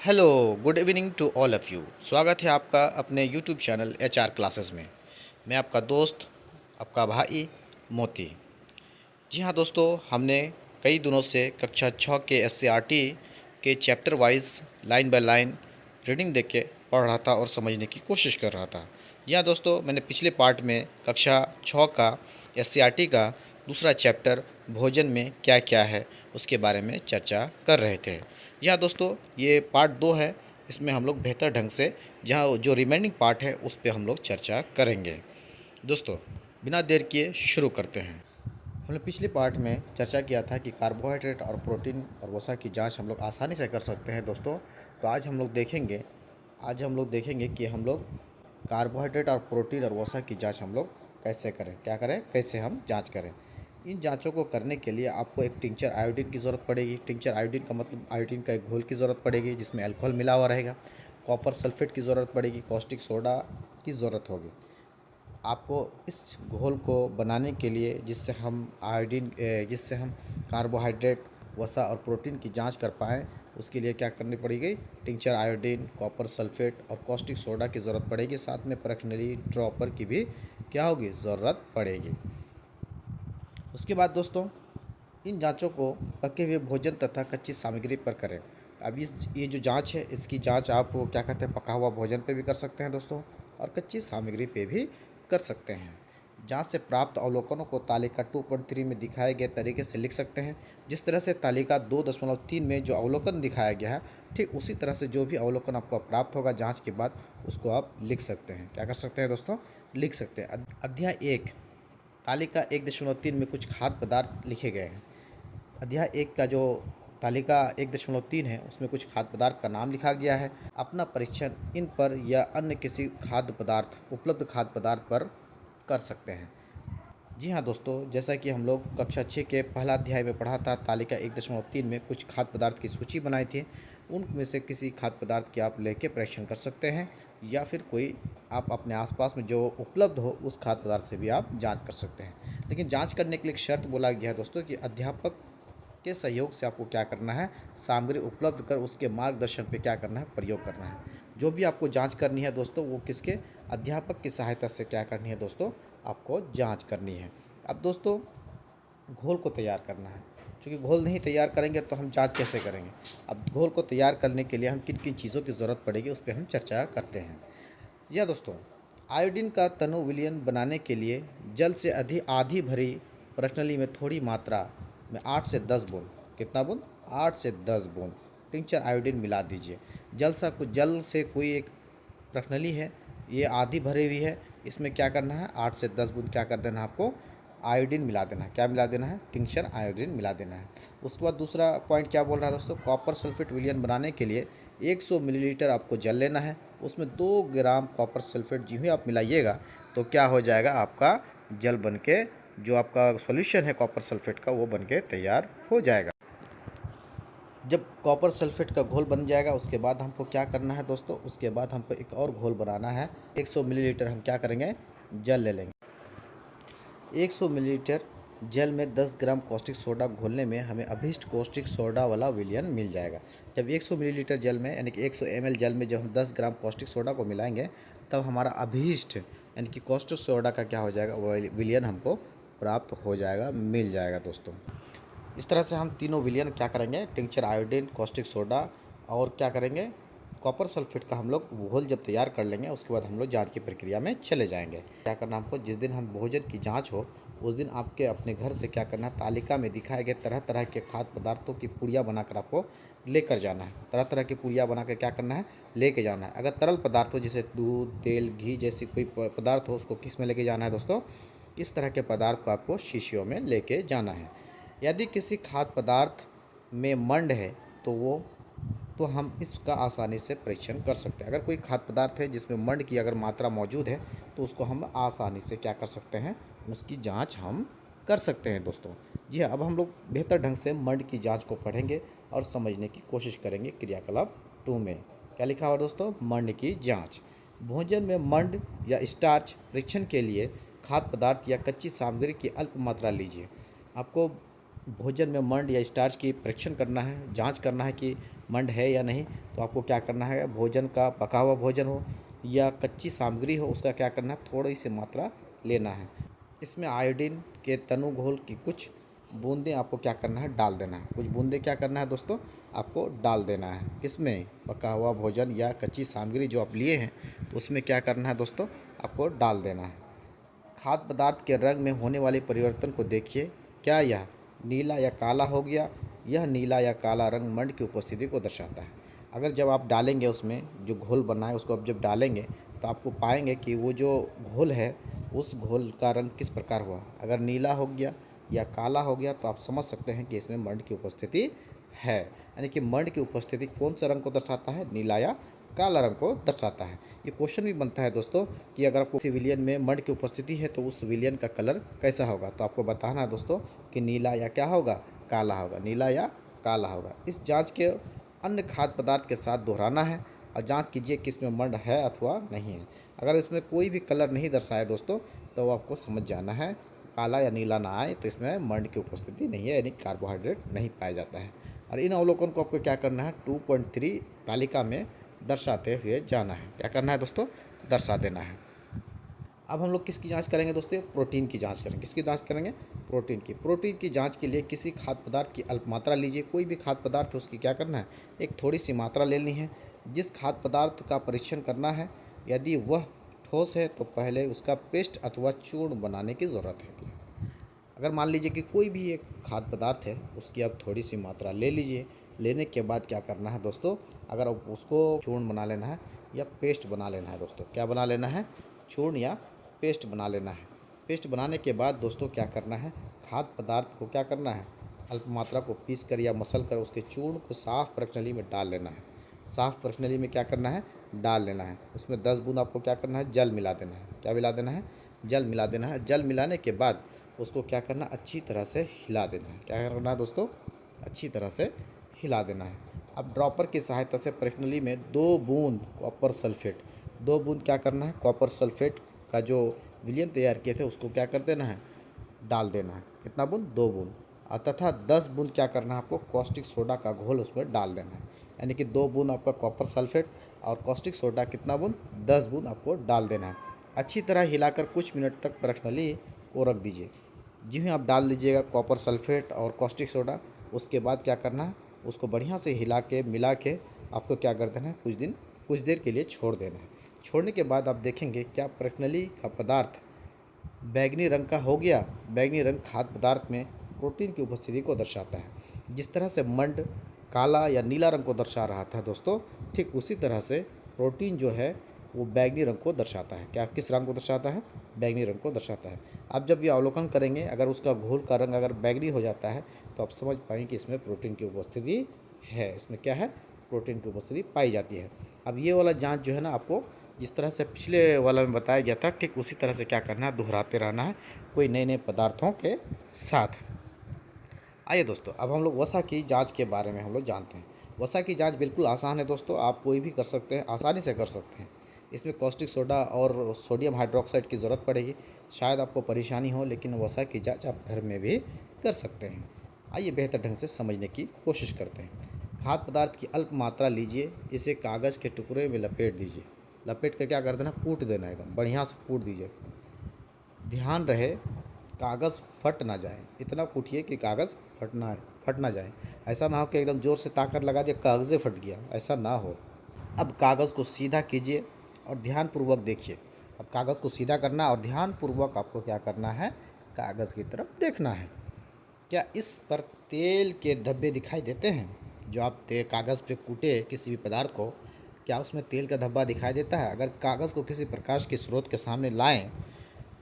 Hello, good evening to all of you. स्वागत है आपका अपने यूट्यूब चैनल एचआर क्लासेस में। मैं आपका दोस्त, आपका भाई मोती। जी हाँ दोस्तों, हमने कई दिनों से कक्षा 6 के एससीईआरटी के chapter wise line by line reading देख के पढ़ रहा था और समझने की कोशिश कर रहा था। जी हाँ दोस्तों, मैंने पिछले पार्ट में कक्षा 6 का एससीईआरटी का दूसरा चैप्टर भोजन में क्या-क्या है, उसके बारे में चर्चा कर रहे थे। जी हाँ दोस्तों, ये पार्ट 2 है। इसमें हम लोग बेहतर ढंग से जहाँ जो रिमेनिंग पार्ट है, उस पे हम लोग चर्चा करेंगे। दोस्तों, बिना देर किए शुरू करते हैं। हमने पिछले पार्ट में चर्चा किया था कि कार्बोहाइड्रेट और प्रोटीन और वसा की जांच हम लोग आसानी से कर सकते हैं दोस्तों। तो आज हम लोग देखेंगे कि हम लोग कार्बोहाइड्रेट और प्रोटीन और वसा की जांच हम लोग कैसे करें, क्या करें, कैसे हम जांच करें। इन जांचों को करने के लिए आपको एक टिंचर आयोडीन की ज़रूरत पड़ेगी। टिंचर आयोडीन का मतलब आयोडीन का एक घोल की ज़रूरत पड़ेगी जिसमें अल्कोहल मिला हुआ रहेगा। कॉपर सल्फेट की ज़रूरत पड़ेगी। कॉस्टिक सोडा की ज़रूरत होगी। आपको इस घोल को बनाने के लिए जिससे हम कार्बोहाइड्रेट, वसा और प्रोटीन की जांच कर पाएँ, उसके लिए क्या करनी पड़ेगी? टिंचर आयोडीन, कॉपर सल्फेट और कॉस्टिक सोडा की ज़रूरत पड़ेगी। साथ में परखनली ड्रॉपर की भी क्या होगी? ज़रूरत पड़ेगी। उसके बाद दोस्तों, इन जांचों को पके हुए भोजन तथा कच्ची सामग्री पर करें। अब ये जो जांच है, इसकी जांच आप क्या कहते हैं, पका हुआ भोजन पे भी कर सकते हैं दोस्तों, और कच्ची सामग्री पे भी कर सकते हैं। जांच से प्राप्त अवलोकनों को तालिका 2.3 में दिखाए गए तरीके से लिख सकते हैं। जिस तरह से तालिका 2.3 में जो अवलोकन दिखाया गया है, ठीक उसी तरह से जो भी अवलोकन आपको प्राप्त होगा जांच के बाद, उसको आप लिख सकते हैं। क्या कर सकते हैं दोस्तों? लिख सकते हैं। अध्याय 1 तालिका 1.3 में कुछ खाद्य पदार्थ लिखे गए हैं। अध्याय 1 का जो तालिका 1.3 है, उसमें कुछ खाद्य पदार्थ का नाम लिखा गया है। अपना परीक्षण इन पर या अन्य किसी उपलब्ध खाद्य पदार्थ पर कर सकते हैं। जी हाँ दोस्तों, जैसा कि हम लोग कक्षा 6 के पहला अध्याय में पढ़ा था, तालिका 1.3 में कुछ खाद्य पदार्थ की सूची बनाई थी। उनमें से किसी खाद्य पदार्थ की आप लेके परीक्षण कर सकते हैं, या फिर कोई आप अपने आसपास में जो उपलब्ध हो उस खाद्य पदार्थ से भी आप जांच कर सकते हैं। लेकिन जांच करने के लिए एक शर्त बोला गया है दोस्तों कि अध्यापक के सहयोग से आपको क्या करना है? सामग्री उपलब्ध कर उसके मार्गदर्शन पे क्या करना है? प्रयोग करना है। जो भी आपको जांच करनी है दोस्तों, वो किसके? अध्यापक की सहायता से क्या करनी है दोस्तों? आपको जांच करनी है। अब दोस्तों, घोल को तैयार करना है। क्योंकि घोल नहीं तैयार करेंगे तो हम जांच कैसे करेंगे? अब घोल को तैयार करने के लिए हम किन किन चीज़ों की ज़रूरत पड़ेगी, उस पर हम चर्चा करते हैं। या दोस्तों, आयोडीन का तनु विलयन बनाने के लिए जल से आधी भरी प्रणाली में थोड़ी मात्रा में 8 से 10 बूंद, कितना बूंद? 8 से 10 बूंद टिंचर आयोडीन मिला दीजिए। जल से कोई एक प्रणाली है, ये आधी भरी हुई है, इसमें क्या करना है? 8 से 10 बूंद क्या कर देना है आपको? आयोडीन मिला देना है। क्या मिला देना है? टिंचर आयोडीन मिला देना है। उसके बाद दूसरा पॉइंट क्या बोल रहा है दोस्तों? कॉपर सल्फेट विलयन बनाने के लिए 100 मिलीलीटर आपको जल लेना है। उसमें 2 ग्राम कॉपर सल्फेट जी ही आप मिलाइएगा तो क्या हो जाएगा? आपका जल बन के, जो आपका सॉल्यूशन है कॉपर सल्फेट का, वो बन के तैयार हो जाएगा। जब कॉपर सल्फेट का घोल बन जाएगा, उसके बाद हमको क्या करना है दोस्तों? उसके बाद हमको एक और घोल बनाना है। 100 मिलीलीटर हम क्या करेंगे? जल ले लेंगे। 100 मिलीलीटर जल में 10 ग्राम कॉस्टिक सोडा घोलने में हमें अभीष्ट कॉस्टिक सोडा वाला विलयन मिल जाएगा। जब 100 मिलीलीटर जल में, यानी कि 100 ml जल में जब हम 10 ग्राम कॉस्टिक सोडा को मिलाएंगे, तब हमारा अभीष्ट यानी कि कॉस्टिक सोडा का क्या हो जाएगा? विलयन हमको प्राप्त हो जाएगा, मिल जाएगा दोस्तों। इस तरह से हम तीनों विलयन क्या करेंगे? टिंचर आयोडीन, कॉस्टिक सोडा और क्या करेंगे? कॉपर सल्फेट का हम लोग घोल जब तैयार कर लेंगे, उसके बाद हम लोग जांच की प्रक्रिया में चले जाएंगे। क्या करना हमको? जिस दिन हम भोजन की जांच हो, उस दिन आपके अपने घर से क्या करना है? तालिका में दिखाए गए तरह तरह के खाद्य पदार्थों की पुड़िया बनाकर आपको लेकर जाना है। तरह तरह की पुड़िया बनाकर क्या करना है? लेके जाना है। अगर तरल पदार्थ हो, जैसे दूध, तेल, घी जैसी कोई पदार्थ हो, उसको किस में लेके जाना है दोस्तों? इस तरह के पदार्थ को आपको शीशियों में लेके जाना है। यदि किसी खाद्य पदार्थ में मंड है तो हम इसका आसानी से परीक्षण कर सकते हैं। अगर कोई खाद्य पदार्थ है जिसमें मंड की अगर मात्रा मौजूद है, तो उसको हम आसानी से क्या कर सकते हैं? उसकी जांच हम कर सकते हैं दोस्तों। जी हाँ, अब हम लोग बेहतर ढंग से मंड की जांच को पढ़ेंगे और समझने की कोशिश करेंगे। क्रियाकलाप 2 में क्या लिखा हुआ दोस्तों? मंड की जाँच। भोजन में मंड या स्टार्च परीक्षण के लिए खाद्य पदार्थ या कच्ची सामग्री की अल्प मात्रा लीजिए। आपको भोजन में मंड या स्टार्च की परीक्षण करना है, जांच करना है कि मंड है या नहीं, तो आपको क्या करना है, भोजन का पका हुआ भोजन हो या कच्ची सामग्री हो, उसका क्या करना है, थोड़ी सी मात्रा लेना है। इसमें आयोडीन के तनु घोल की कुछ बूंदें आपको क्या करना है, डाल देना है। कुछ बूंदें क्या करना है दोस्तों, आपको डाल देना है। किसमें, पका हुआ भोजन या कच्ची सामग्री जो आप लिए हैं, तो उसमें क्या करना है दोस्तों, आपको डाल देना है। खाद्य पदार्थ के रंग में होने वाले परिवर्तन को देखिए, क्या यह नीला या काला हो गया। यह नीला या काला रंग मंड की उपस्थिति को दर्शाता है। अगर जब आप डालेंगे उसमें जो घोल बना है उसको आप जब डालेंगे तो आपको पाएंगे कि वो जो घोल है उस घोल का रंग किस प्रकार हुआ। अगर नीला हो गया या काला हो गया तो आप समझ सकते हैं कि इसमें मंड की उपस्थिति है। यानी कि मंड की उपस्थिति कौन सा रंग को दर्शाता है, नीला या काला रंग को दर्शाता है। ये क्वेश्चन भी बनता है दोस्तों कि अगर आपको सिविलियन में मंड की उपस्थिति है तो उस सिविलियन का कलर कैसा होगा, तो आपको बताना है दोस्तों कि नीला या क्या होगा, काला होगा, नीला या काला होगा। इस जांच के अन्य खाद्य पदार्थ के साथ दोहराना है और जांच कीजिए कि इसमें मंड है अथवा नहीं है। अगर इसमें कोई भी कलर नहीं दर्शाए दोस्तों तो आपको समझ जाना है, काला या नीला ना आए तो इसमें मंड की उपस्थिति नहीं है, यानी कार्बोहाइड्रेट नहीं पाया जाता है। और इन अवलोकन को आपको क्या करना है, 2.3 तालिका में दर्शाते हुए जाना है। क्या करना है दोस्तों, दर्शा देना है। अब हम लोग किसकी जांच करेंगे दोस्तों, प्रोटीन की जांच करेंगे। किसकी जांच करेंगे, प्रोटीन की। प्रोटीन की जांच के लिए किसी खाद्य पदार्थ की अल्प मात्रा लीजिए। कोई भी खाद्य पदार्थ है उसकी क्या करना है, एक थोड़ी सी मात्रा लेनी है। जिस खाद्य पदार्थ का परीक्षण करना है, यदि वह ठोस है तो पहले उसका पेस्ट अथवा चूर्ण बनाने की ज़रूरत है। अगर मान लीजिए कि कोई भी एक खाद्य पदार्थ है उसकी आप थोड़ी सी मात्रा ले लीजिए। लेने के बाद क्या करना है दोस्तों, अगर आप उसको चूर्ण बना लेना है या पेस्ट बना लेना है दोस्तों, क्या बना लेना है, चूर्ण या पेस्ट बना लेना है। पेस्ट बनाने के बाद दोस्तों क्या करना है, खाद्य पदार्थ को क्या करना है, अल्प मात्रा को पीस कर या मसल कर उसके चूर्ण को साफ प्रक्षनली में डाल लेना है। साफ प्रक्षनली में क्या करना है, डाल लेना है। उसमें 10 बूंद आपको क्या करना है, जल मिला देना है। क्या मिला देना है, जल मिला देना है। जल मिलाने के बाद उसको क्या करना, अच्छी तरह से हिला देना है। क्या करना है दोस्तों, अच्छी तरह से हिला देना है। अब ड्रॉपर की सहायता से प्रक्षनली में 2 बूंद कॉपर सल्फेट, 2 बूंद क्या करना है, कॉपर सल्फेट का जो विलयन तैयार किए थे उसको क्या कर देना है, डाल देना है। कितना बूंद, 2 बूंद। और तथा 10 बूंद क्या करना है आपको, कॉस्टिक सोडा का घोल उसमें डाल देना है। यानी कि 2 बूंद आपका कॉपर सल्फेट और कॉस्टिक सोडा कितना बूंद, 10 बूंद आपको डाल देना है। अच्छी तरह हिलाकर कुछ मिनट तक प्रक्षनली को रख दीजिए। जी हाँ, आप डाल दीजिएगा कॉपर सल्फेट और कॉस्टिक सोडा। उसके बाद क्या करना है, उसको बढ़िया से हिला के मिला के आपको क्या कर देना है, कुछ देर के लिए छोड़ देना है। छोड़ने के बाद आप देखेंगे क्या प्रक्षनली का पदार्थ बैंगनी रंग का हो गया। बैंगनी रंग खाद्य पदार्थ में प्रोटीन की उपस्थिति को दर्शाता है। जिस तरह से मंड काला या नीला रंग को दर्शा रहा था दोस्तों, ठीक उसी तरह से प्रोटीन जो है वो बैंगनी रंग को दर्शाता है। क्या, किस रंग को दर्शाता है, बैंगनी रंग को दर्शाता है। आप जब ये अवलोकन करेंगे, अगर उसका घोल का रंग अगर बैंगनी हो जाता है तो आप समझ पाएंगे कि इसमें प्रोटीन की उपस्थिति है। इसमें क्या है, प्रोटीन की उपस्थिति पाई जाती है। अब ये वाला जांच जो है ना, आपको जिस तरह से पिछले वाला में बताया गया था ठीक उसी तरह से क्या करना है, दोहराते रहना है कोई नए नए पदार्थों के साथ। आइए दोस्तों, अब हम लोग वसा की जांच के बारे में हम लोग जानते हैं। वसा की जांच बिल्कुल आसान है दोस्तों, आप कोई भी कर सकते हैं, आसानी से कर सकते हैं। इसमें कॉस्टिक सोडा और सोडियम हाइड्रोक्साइड की ज़रूरत पड़ेगी। शायद आपको परेशानी हो, लेकिन वसा की जांच आप घर में भी कर सकते हैं। आइए बेहतर ढंग से समझने की कोशिश करते हैं। खाद्य पदार्थ की अल्प मात्रा लीजिए, इसे कागज़ के टुकड़े में लपेट दीजिए। लपेट कर क्या कर देना, कूट देना, एकदम बढ़िया से कूट दीजिए। ध्यान रहे कागज़ फट ना जाए, इतना कूटिए कि कागज़ फट ना जाए। ऐसा ना हो कि एकदम ज़ोर से ताकत लगा दिया कागज़े फट गया, ऐसा ना हो। अब कागज़ को सीधा कीजिए और ध्यानपूर्वक देखिए। अब कागज़ को सीधा करना और ध्यानपूर्वक आपको क्या करना है, कागज़ की तरफ देखना है। क्या इस पर तेल के धब्बे दिखाई देते हैं, जो आप कागज़ पे कूटे किसी भी पदार्थ को, क्या उसमें तेल का धब्बा दिखाई देता है। अगर कागज़ को किसी प्रकाश के स्रोत के सामने लाएं,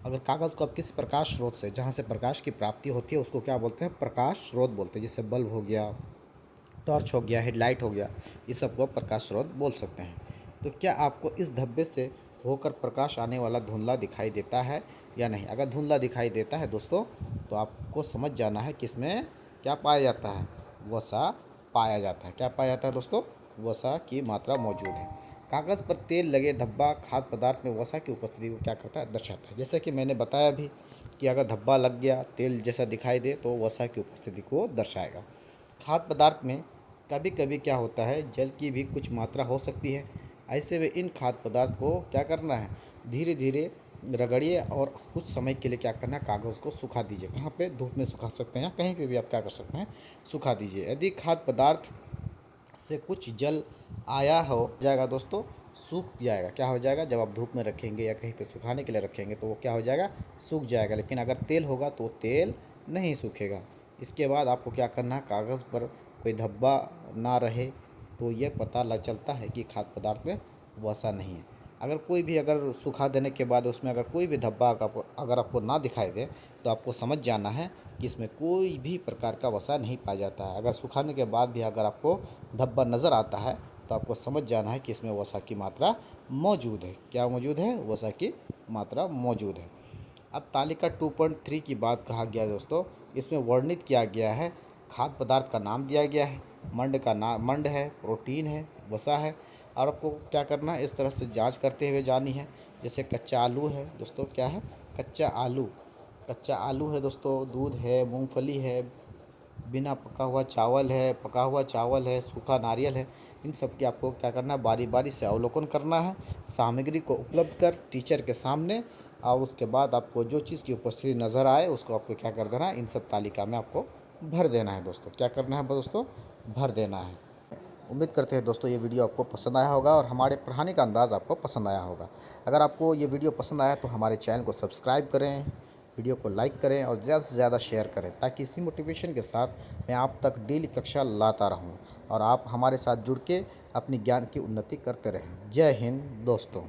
अगर कागज़ को आप किसी प्रकाश स्रोत से, जहाँ से प्रकाश की प्राप्ति होती है, उसको क्या बोलते हैं, प्रकाश स्रोत बोलते हैं। जैसे बल्ब हो गया, टॉर्च हो गया, हेडलाइट हो गया, ये सब को आप प्रकाश स्रोत बोल सकते हैं। तो क्या आपको इस धब्बे से होकर प्रकाश आने वाला धुंधला दिखाई देता है या नहीं। अगर धुंधला दिखाई देता है दोस्तों, तो आपको समझ जाना है कि इसमें क्या पाया जाता है, वसा पाया जाता है। क्या पाया जाता है दोस्तों, वसा की मात्रा मौजूद है। कागज़ पर तेल लगे धब्बा खाद्य पदार्थ में वसा की उपस्थिति को क्या करता है, दर्शाता है। जैसे कि मैंने बताया भी कि अगर धब्बा लग गया, तेल जैसा दिखाई दे तो वसा की उपस्थिति को दर्शाएगा। खाद्य पदार्थ में कभी कभी क्या होता है, जल की भी कुछ मात्रा हो सकती है। ऐसे में इन खाद्य पदार्थ को क्या करना है, धीरे धीरे रगड़िए और कुछ समय के लिए क्या करना है, कागज़ को सुखा दीजिए। कहाँ पे? धूप में सुखा सकते हैं या कहीं पे भी आप क्या कर सकते हैं, सुखा दीजिए। यदि खाद्य पदार्थ से कुछ जल आया हो जाएगा दोस्तों, सूख जाएगा। क्या हो जाएगा? जब आप धूप में रखेंगे या कहीं पे सुखाने के लिए रखेंगे तो वो क्या हो जाएगा, सूख जाएगा। लेकिन अगर तेल होगा तो तेल नहीं सूखेगा। इसके बाद आपको क्या करना है, कागज़ पर कोई धब्बा ना रहे तो ये पता लग चलता है कि खाद्य पदार्थ में वसा नहीं है। अगर कोई भी अगर सुखा देने के बाद उसमें अगर कोई भी धब्बा अगर आपको ना दिखाई दे तो आपको समझ जाना है कि इसमें कोई भी प्रकार का वसा नहीं पाया जाता है। अगर सुखाने के बाद भी अगर आपको धब्बा नज़र आता है तो आपको समझ जाना है कि इसमें वसा की मात्रा मौजूद है। क्या मौजूद है? वसा की मात्रा मौजूद है। अब तालिका 2.3 की बात कहा गया है दोस्तों। इसमें वर्णित किया गया है, खाद्य पदार्थ का नाम दिया गया है, मंड का नाम, मंड है, प्रोटीन है, वसा है। और आपको क्या करना है, इस तरह से जांच करते हुए जानी है। जैसे कच्चा आलू है दोस्तों, क्या है? कच्चा आलू। कच्चा आलू है दोस्तों, दूध है, मूंगफली है, बिना पका हुआ चावल है, पका हुआ चावल है, सूखा नारियल है। इन सब की आपको क्या करना है, बारी बारी से अवलोकन करना है। सामग्री को उपलब्ध कर टीचर के सामने, और उसके बाद आपको जो चीज़ की उपस्थिति नज़र आए उसको आपको क्या कर देना है, इन सब तालिका में आपको भर देना है दोस्तों। क्या करना है दोस्तों? भर देना है। उम्मीद करते हैं दोस्तों ये वीडियो आपको पसंद आया होगा और हमारे पढ़ाने का अंदाज़ आपको पसंद आया होगा। अगर आपको ये वीडियो पसंद आया तो हमारे चैनल को सब्सक्राइब करें, वीडियो को लाइक करें और ज़्यादा से ज़्यादा शेयर करें, ताकि इसी मोटिवेशन के साथ मैं आप तक डेली कक्षा लाता रहूं और आप हमारे साथ जुड़ के अपनी ज्ञान की उन्नति करते रहें। जय हिंद दोस्तों।